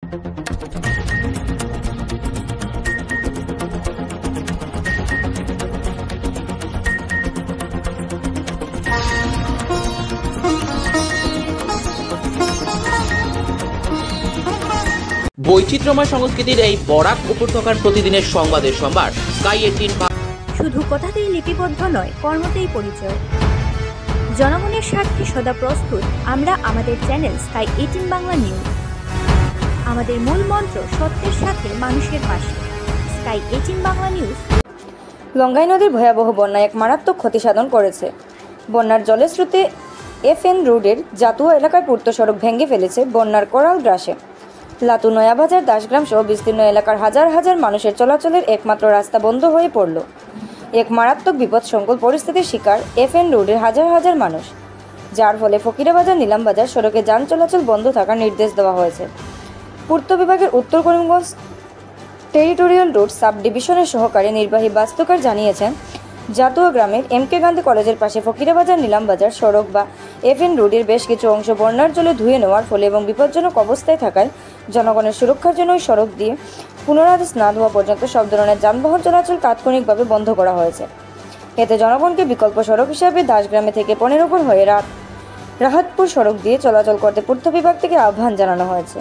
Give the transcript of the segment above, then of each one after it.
বৈচিত্র্যময় সংস্কৃতির এই বরাক উপত্যকার প্রতিদিনের সংবাদের সম্ভার স্কাই 18। শুধু কথাতেই লিপিবদ্ধ নয়, কর্মতেই পরিচয়। জনগণের স্বার্থে সদা প্রস্তুত আমরা, আমাদের চ্যানেল স্কাই 18 বাংলা নিউজ। আমাদের মূল মন্ত্র সত্যের সাথে মানুষের পাশে। Sky 18 Bangla news. লঙ্গাই নদীর ভয়াবহ বন্যায় এক মারাত্মক ক্ষতি সাধন করেছে। বন্যার জলের স্রোতে FN রোডের জাতুয়া এলাকার পূর্ত সড়ক ভেঙে ফেলেছে বন্যার করাল গ্রাসে। লাতু, নয়াবাজার, দাসগ্রাম সহ বিস্তীর্ণ এলাকার হাজার হাজার মানুষের চলাচলের একমাত্র রাস্তা বন্ধ হয়ে পড়ল। এক মারাত্মক বিপদসংকুল পরিস্থিতির শিকার FN রোডের হাজার হাজার মানুষ, যার ফলে ফকিরাবাজার, নিলামবাজার সড়কে যান চলাচল বন্ধ থাকার নির্দেশ দেওয়া হয়েছে। পূর্ত বিভাগের উত্তর করিমগঞ্জ টেরিটোরিয়াল রোড সাব ডিভিশনের সহকারী নির্বাহী বাস্তুকার জানিয়েছেন, জাতুয়া গ্রামের MK গান্ধী কলেজের পাশে ফকিরাবাজার নিলামবাজার সড়ক বা FN রোডের বেশ কিছু অংশ বন্যার জলে ধুয়ে নেওয়ার ফলে এবং বিপজ্জনক অবস্থায় থাকায় জনগণের সুরক্ষার জন্য ওই সড়ক দিয়ে পুনরাদেশ না দেওয়া পর্যন্ত সব ধরনের যানবাহন চলাচল তাৎক্ষণিকভাবে বন্ধ করা হয়েছে। এতে জনগণকে বিকল্প সড়ক হিসাবে দাসগ্রামে থেকে 15 হয়ে রাহাতপুর সড়ক দিয়ে চলাচল করতে পূর্ত বিভাগ থেকে আহ্বান জানানো হয়েছে।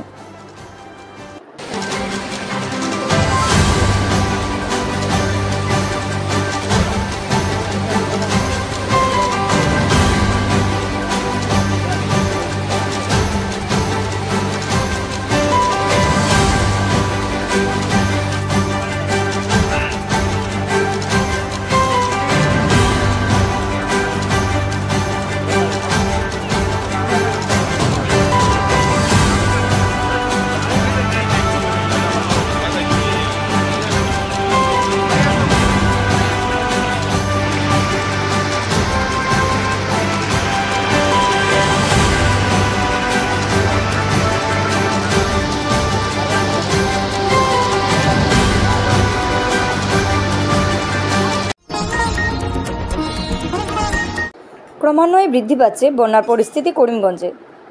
ক্রমান্বয়ে বৃদ্ধি পাচ্ছে বন্যার পরিস্থিতি করিমগঞ্জে।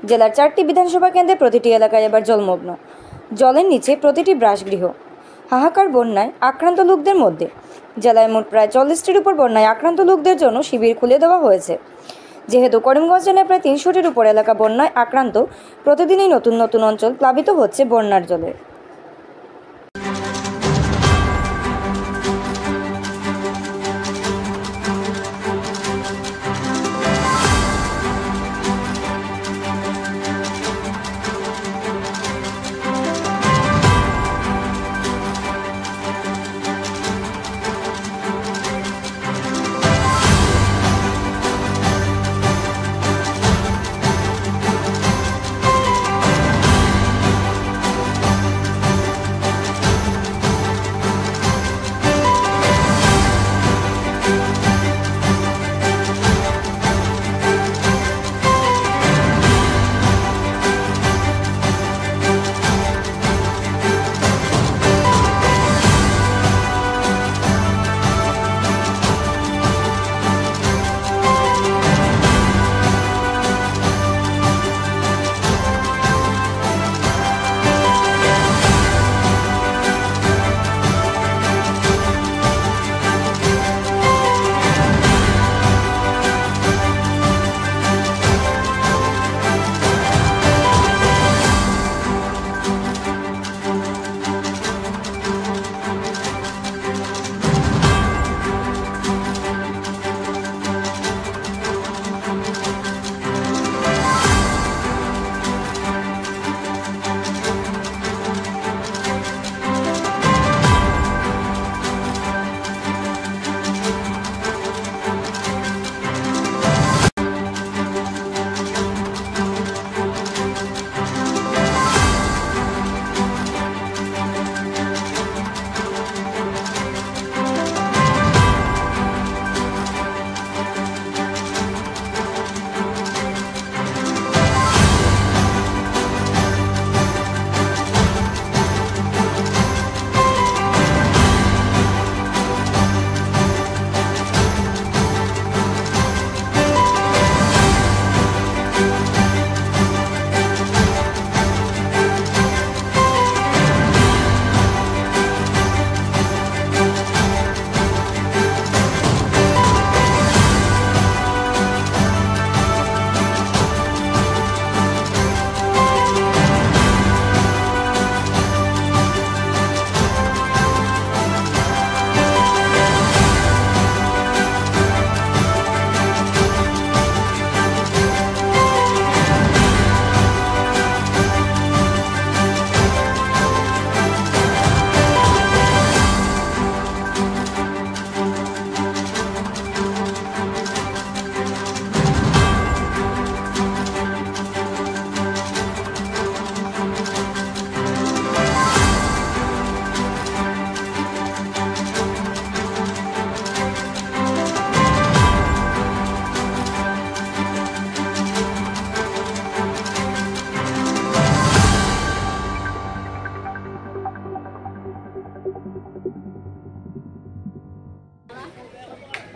জেলার 4টি বিধানসভা কেন্দ্রে প্রতিটি এলাকায় এবার জলমগ্ন, জলের নিচে প্রতিটি বাসগৃহ। হাহাকার বন্যায় আক্রান্ত লোকদের মধ্যে জেলায় মোট প্রায় 40টির উপর বন্যায় আক্রান্ত লোকদের জন্য শিবির খুলে দেওয়া হয়েছে। যেহেতু করিমগঞ্জ জেলায় প্রায় 300টির উপর এলাকা বন্যায় আক্রান্ত, প্রতিদিনই নতুন নতুন অঞ্চল প্লাবিত হচ্ছে বন্যার জলে।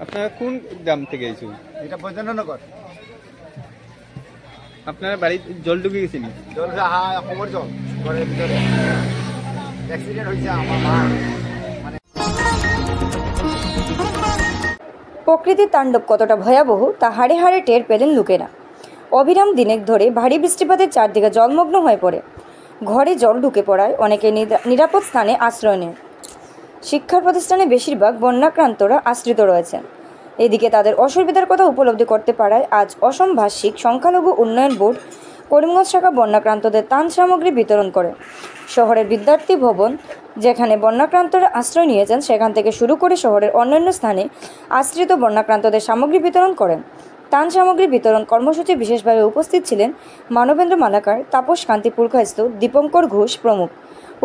আপনারা কোন গ্রাম থেকে এসেছেন? এটা বৈদ্যনাথনগর। আপনার বাড়িতে জল ঢুকে গেছিল? জল খবর জল ঘরের ভিতরে অ্যাক্সিডেন্ট হয়েছে আমার মা। প্রকৃতির তাণ্ডব কতটা ভয়াবহ তা হাড়ে হাড়ে টের পেলেন লোকেরা। অবিরাম দিনেক ধরে ভারী বৃষ্টিপাতের চারদিকে জলমগ্ন হয়ে পড়ে। ঘরে জল ঢুকে পড়ায় অনেকে নিরাপদ স্থানে আশ্রয় নেয়। শিক্ষা প্রতিষ্ঠানে বেশিরভাগ বন্যাক্রান্তরা আশ্রিত রয়েছেন। এদিকে তাদের অসুবিধার কথা উপলব্ধি করতে পারায় আজ অসম ভাষিক সংখ্যালঘু উন্নয়ন বোর্ড করিমগঞ্জ শাখা বন্যাক্রান্তদের ত্রাণ সামগ্রী বিতরণ করে। শহরের বিদ্যার্থী ভবন যেখানে বন্যাক্রান্তরা আশ্রয় নিয়েছেন সেখান থেকে শুরু করে শহরের অন্যান্য স্থানে আশ্রিত বন্যাক্রান্তদের সামগ্রী বিতরণ করেন। ত্রাণ সামগ্রী বিতরণ কর্মসূচি বিশেষভাবে উপস্থিত ছিলেন মানবেন্দ্র মালাকার, তাপস কান্তি পুরকায়স্থ, দীপঙ্কর ঘোষ প্রমুখ।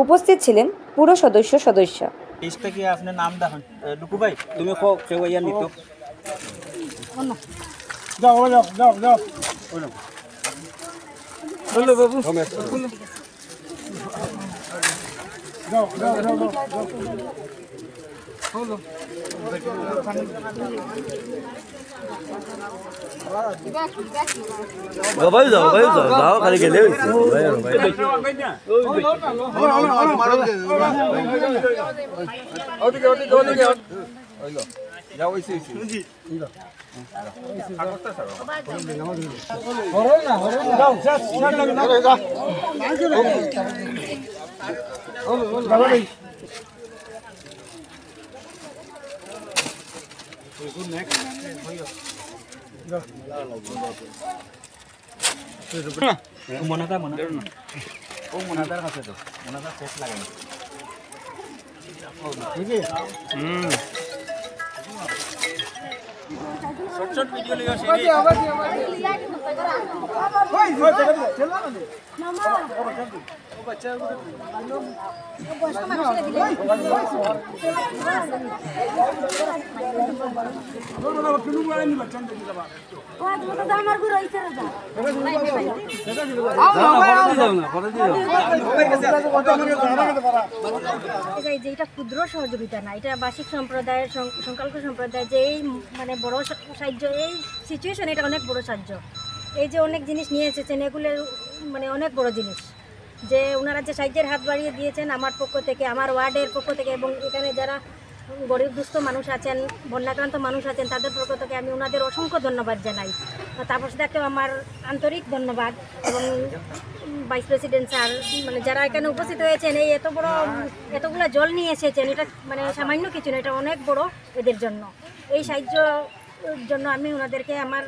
উপস্থিত ছিলেন পুরো সদস্য। इसका क्या आपने नाम दाहन लुकू भाई तुम्हें खो सेवैया नितो যাও যাও যাও যাও बोलो बाबू যাও যাও যাও भाई जाओ भाव खाली गेले মনাদার ও মনাদার কাছে তো মনাদার শেষ লাগে না শর্ট ভিডিও লিয়া সেই যেটা ক্ষুদ্র সহযোগিতা না, এটা বার্ষিক সম্প্রদায়ের সংখ্যালঘু সম্প্রদায় যে এই মানে বড় সাহায্য, এই সিচুয়েশন এটা অনেক বড় সাহায্য। এই যে অনেক জিনিস নিয়ে এসেছেন এগুলো মানে অনেক বড় জিনিস, যে ওনারা যে সাহায্যের হাত বাড়িয়ে দিয়েছেন আমার পক্ষ থেকে, আমার ওয়ার্ডের পক্ষ থেকে, এবং এখানে যারা গরিব দুস্থ মানুষ আছেন, বন্যাক্রান্ত মানুষ আছেন, তাদের পক্ষ থেকে আমি ওনাদের অসংখ্য ধন্যবাদ জানাই। তারপর সাথে আমার আন্তরিক ধন্যবাদ, এবং ভাইস প্রেসিডেন্ট স্যার মানে যারা এখানে উপস্থিত হয়েছেন, এই এতগুলো জল নিয়ে এসেছেন, এটা মানে সামান্য কিছু না, এটা অনেক বড় এদের জন্য। এই সাহায্যের জন্য আমি ওনাদেরকে আমার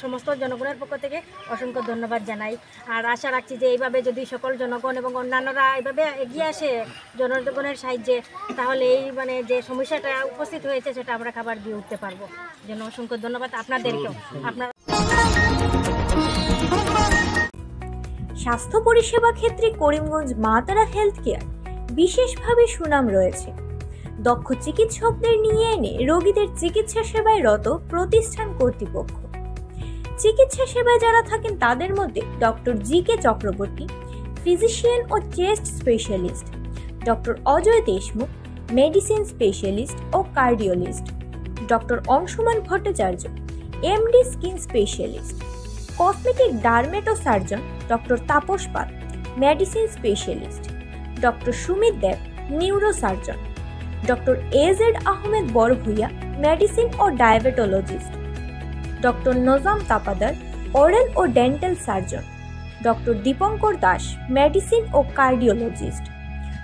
সমস্ত জনগণের পক্ষ থেকে অসংখ্য ধন্যবাদ জানাই। আর আশা রাখছি যে এইভাবে যদি সকল জনগণ এবং অন্যান্যরা এইভাবে এগিয়ে আসে জনগণের সাহায্যে, তাহলে এই মানে যে সমস্যাটা উপস্থিত হয়েছে সেটা আমরা খাবার দিয়ে উঠতে পারবো। জন্য অসংখ্য ধন্যবাদ আপনাদেরকেও। আপনার স্বাস্থ্য পরিষেবা ক্ষেত্রে করিমগঞ্জ মা তারা হেলথ কেয়ার বিশেষভাবে সুনাম রয়েছে। দক্ষ চিকিৎসকদের নিয়ে এনে রোগীদের চিকিৎসা সেবায় রত প্রতিষ্ঠান কর্তৃপক্ষ। চিকিৎসা সেবায় যারা থাকেন তাদের মধ্যে ডক্টর জি.কে. চক্রবর্তী, ফিজিশিয়ান ও chest specialist, doctor Ajay Deshmukh, medicine specialist ও cardiologist, doctor Anshuman Bhattacharya, MD skin specialist, cosmetic dermato surgeon doctor Tapas Pal, medicine specialist, doctor Sumit Deb, neuro surgeon, doctor A Z Ahmed Barbhuiya, medicine ও diabetologist, doctor Nazam Tapadar, oral ও dental surgeon, doctor Dipankar Das, medicine ও cardiologist,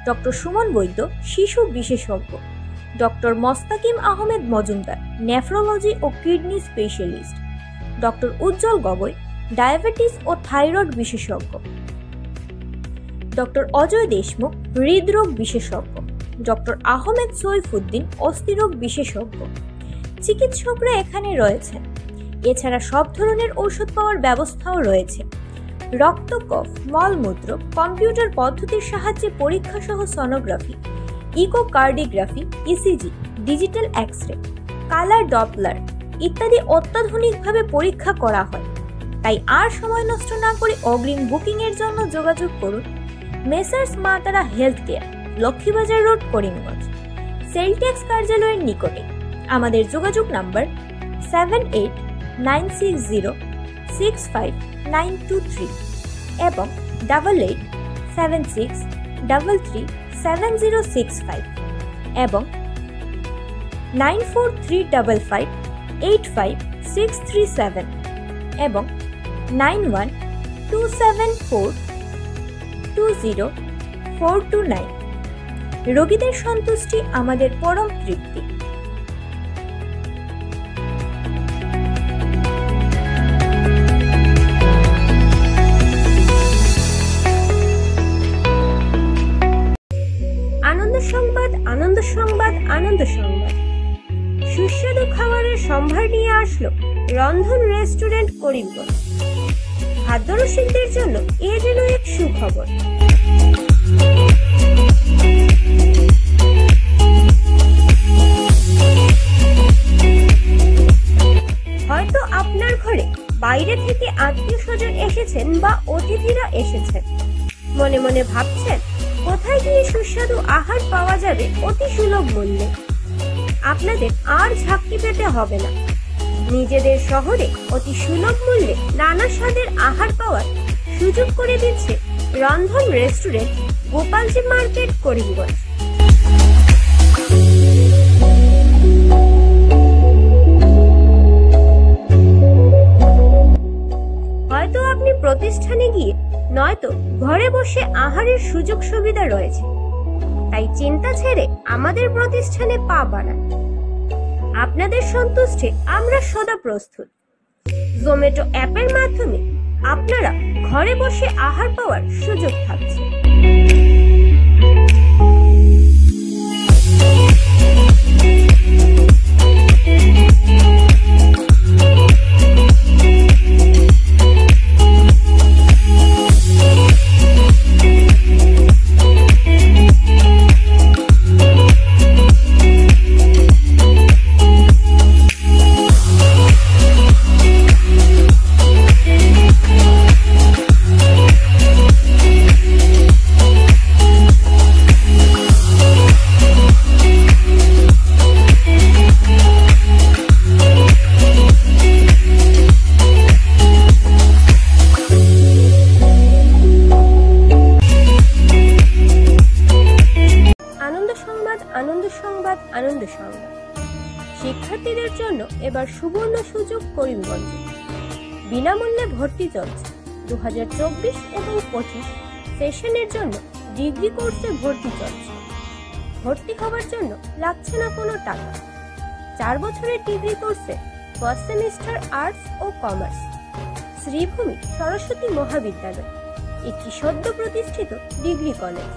doctor Suman Baidya, শিশু বিশেষজ্ঞ, doctor Mostakim Ahmed Majumdar, nephrology ও kidney specialist, doctor উজ্জ্বল Gogoi, diabetes ও thyroid বিশেষজ্ঞ, doctor Ajay Deshmukh, হৃদরোগ বিশেষজ্ঞ, doctor Ahmed Saifuddin, অস্থিরোগ বিশেষজ্ঞ। চিকিৎসকরা এখানে রয়েছেন। এছাড়া সব ধরনের ঔষধ পাওয়ার ব্যবস্থাও রয়েছে। রক্ত, কফ, মলমূত্র, কম্পিউটার পদ্ধতির সাহায্যে পরীক্ষা সহ sonography, echocardiography, ECG, digital X-ray, colour Doppler ইত্যাদি অত্যাধুনিকভাবে পরীক্ষা করা হয়। তাই আর সময় নষ্ট না করে অগ্রিম বুকিং এর জন্য যোগাযোগ করুন মেসার্স মা তারা health care, Laxmibazar road, Karimganj, sell tax কার্যালয়ের নিকটে। আমাদের যোগাযোগ নাম্বার 7896065923 এবং 8876337065 এবং 9435585637 এবং 9127420429। রোগীদের সন্তুষ্টি আমাদের পরম তৃপ্তি। আনন্দ সংবাদ, আনন্দ সংবাদ, আনন্দ সংবাদ। সুস্বাদু খাবারের সম্ভার নিয়ে আসলো রন্ধন রেস্টুরেন্ট করিমগঞ্জ। খাদ্যরসিকদের জন্য এ যেন এক সুখবর। হয়তো আপনার ঘরে বাইরে থেকে আত্মীয় স্বজন এসেছেন বা অতিথিরা এসেছেন, মনে মনে ভাবছেন কোথায় গিয়ে সুস্বাদু আহার পাওয়া যাবে অতি সুলভ মূল্যে। আপনাদের আর ঝাঁকি পেতে হবে না। নিজেদের শহরে অতি সুলভ মূল্যে নানা স্বাদের আহার পাওয়ার সুযোগ করে দিচ্ছে রন্ধন রেস্টুরেন্ট, গোপালজি মার্কেট, করিমগঞ্জ। হয়তো আপনি প্রতিষ্ঠানে গিয়ে নয়তো ঘরে বসে আহারের সুযোগ সুবিধা রয়েছে, তাই চিন্তা ছেড়ে আমাদের প্রতিষ্ঠানে পা বাড়ান। আপনাদের সন্তুষ্টে আমরা সদা প্রস্তুত। জোম্যাটো অ্যাপের মাধ্যমে আপনারা ঘরে বসে আহার পাওয়ার সুযোগ থাকছে। আনন্দ সংবাদ, আনন্দ সংবাদ। শিক্ষার্থীদের জন্য এবার সুবর্ণ সুযোগ করিমগঞ্জে। বিনামূল্যে ভর্তি চলছে। 2024 এবং 25 সেশনের জন্য ডিগ্রি কোর্সে ভর্তি চলছে। ভর্তি হওয়ার জন্য লাগছে না কোনো টাকা। 4 বছরের ডিগ্রি কোর্সে ফার্স্ট সেমিস্টার আর্টস ও কমার্স। শ্রীভূমি সরস্বতী মহাবিদ্যালয় একটি সদ্য প্রতিষ্ঠিত degree college.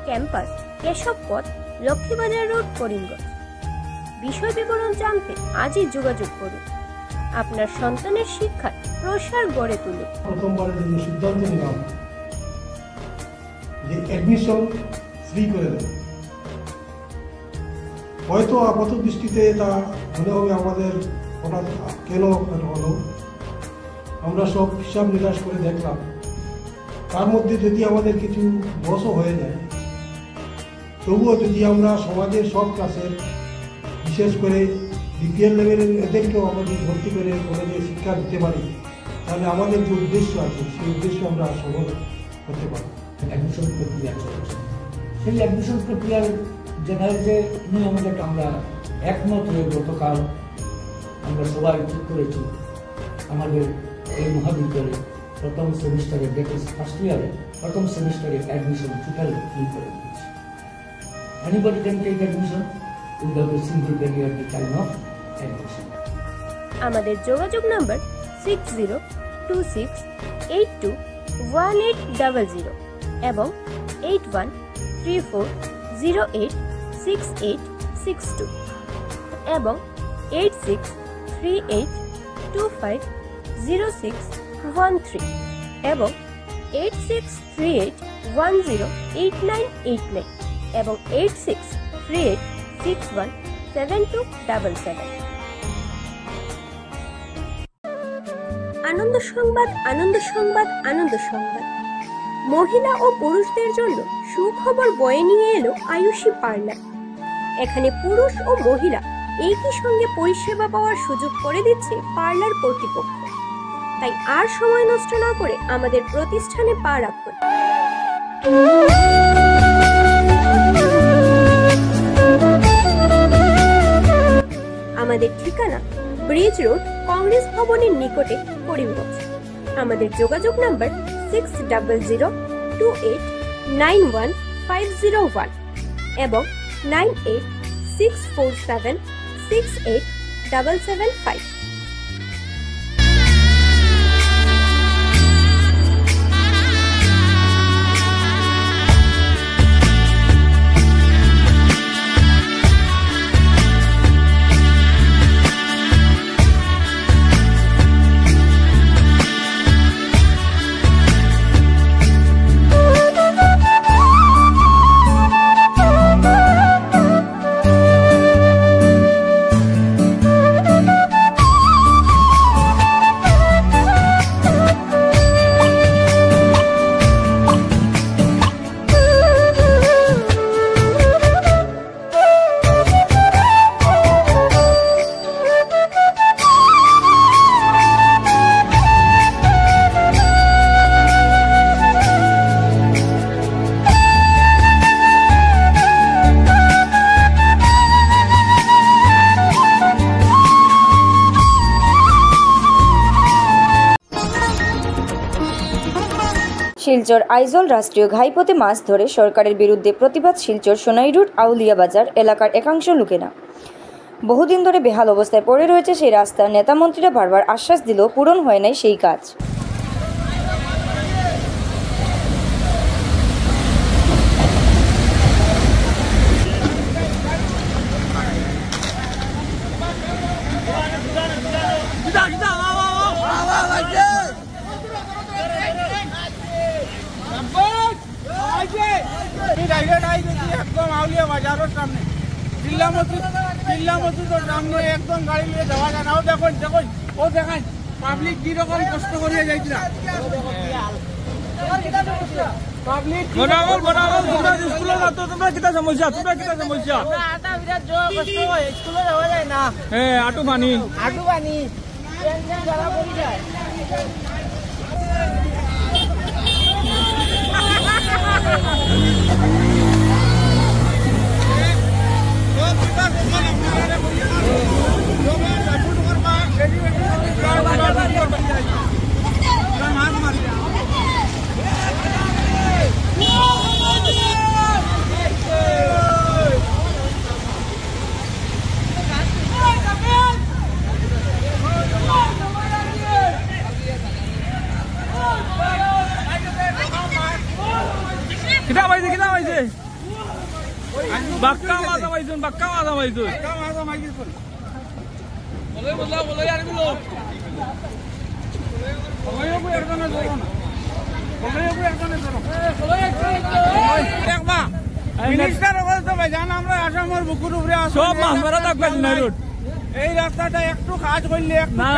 Campus Keshabpath, Lakshmibazar road, Karimganj. বিষয় বিবরণ জানতে আজই যোগাযোগ করুন। আপনার সন্তানের শিক্ষার প্রসার গড়ে তুলুন। প্রথমবারের জন্য সিদ্ধান্ত নিলাম যে অ্যাডমিশন ফ্রি করে দেব। হয়তো আপাত দৃষ্টিতে তা মনে হবে আমাদের হঠাৎ কেন হলো। আমরা সব হিসাব নিকাশ করে দেখলাম, তার মধ্যে যদি আমাদের কিছু লসও হয়ে যায়, তবুও যদি আমরা সমাজের সব ক্লাসের, বিশেষ করে বিপিএল লেভেলের এদেরকেও আমাদের ভর্তি করে কলেজে শিক্ষা দিতে পারি, তাহলে আমাদের যে উদ্দেশ্য আছে সেই উদ্দেশ্য আমরা সফল করতে পারি। অ্যাডমিশন প্রক্রিয়া চলছে। সেই অ্যাডমিশন প্রক্রিয়ার জেনারেলে আমাদের আমরা একমত হয়ে গতকাল আমরা সবাই ঠিক করেছি আমাদের এই মহাবিদ্যালয়ে প্রথম সেমিস্টারে, দ্যাট ইজ ফার্স্ট ইয়ারে, প্রথম সেমিস্টারে অ্যাডমিশন টোটালি ফ্রি করে দিচ্ছি। Anybody can take admission without a single barrier at the time of admission. আমাদের যোগাযোগ নাম্বার 6026821800 এবং 8134086862 এবং 8638250613 এবং 8638108989 এবং 8638617277। আনন্দ সংবাদ, আনন্দ সংবাদ, আনন্দ সংবাদ। মহিলা ও পুরুষদের জন্য সুখবর বয়ে নিয়ে এলো আয়ুষী পার্লার। এখানে পুরুষ ও মহিলা একই সঙ্গে পরিষেবা পাওয়ার সুযোগ করে দিচ্ছে পার্লার কর্তৃপক্ষ। তাই আর সময় নষ্ট না করে আমাদের প্রতিষ্ঠানে পা রাখুন। আমাদের ঠিকানা ব্রিজ রোড, কংগ্রেস ভবনের নিকটে, করিমগঞ্জ। আমাদের যোগাযোগ নাম্বার 6000289151 এবং 9864768775। শিলচর আইজল রাষ্ট্রীয় ঘাইপথে মাছ ধরে সরকারের বিরুদ্ধে প্রতিবাদ। শিলচর সোনাই রোড আউলিয়া বাজার এলাকার একাংশ লোকেরা বহুদিন ধরে বেহাল অবস্থায় পড়ে রয়েছে সেই রাস্তা। নেতা মন্ত্রীরা বারবার আশ্বাস দিলেও পূরণ হয় নাই সেই কাজ। একদম আউলিয়া বাজারের সামনে জিল্লা মসজিদের সামনে একদম গাড়ি নিয়ে যাওয়া যায় না। দেখুন দেখুন ও দেখান পাবলিক কি রকম কষ্ট করিয়া যাইছিল। আটু পানি বাক্কা মাজা মাইছুন আমরা আসামের বুকুর উপরে সব মাছ মারা থাকবেন না। এই রাস্তাটা একটু কাজ করলে না,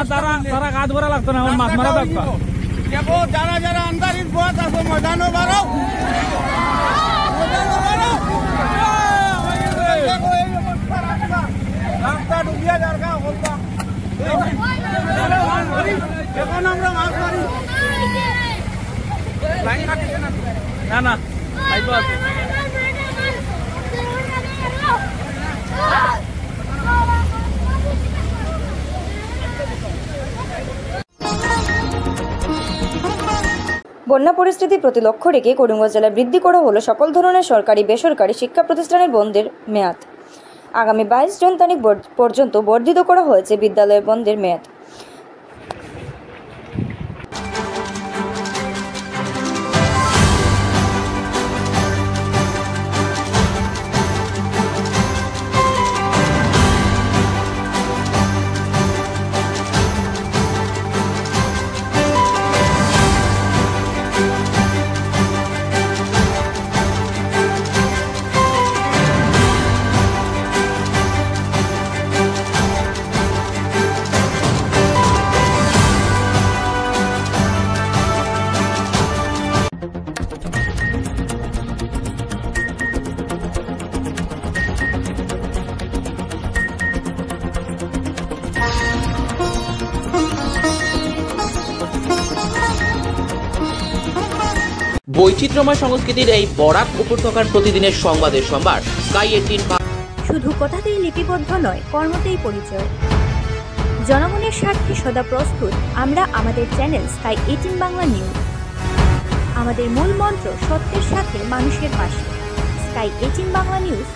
তারা কাজ করা লাগতো না, মাছ মারা থাকবা। দেখো যারা যারা আন্দারির পথ আছে ময়দানও বাড়াও, রাস্তা ডুবিয়া যারগা বলবা। এখন আমরা মাছ মারি না না আছে। বন্যা পরিস্থিতি প্রতি লক্ষ্য রেখে করিমগঞ্জ জেলায় বৃদ্ধি করা হলো সকল ধরনের সরকারি বেসরকারি শিক্ষা প্রতিষ্ঠানের বন্ধের মেয়াদ। আগামী 22 তারিখ পর্যন্ত বর্ধিত করা হয়েছে বিদ্যালয়ের বন্ধের মেয়াদ। বৈচিত্র্যময় সংস্কৃতির এই বরাক উপত্যকার প্রতিদিনের সংবাদের সম্ভার স্কাই 18 শুধু কথাতেই লিপিবদ্ধ নয়, কর্মতেই পরিচয়। জনগণের স্বার্থে সদা প্রস্তুত আমরা আমাদের চ্যানেল স্কাই 18 বাংলা নিউজ। আমাদের মূল মন্ত্র সত্যের সাথে মানুষের পাশে। Sky 18 Bangla news.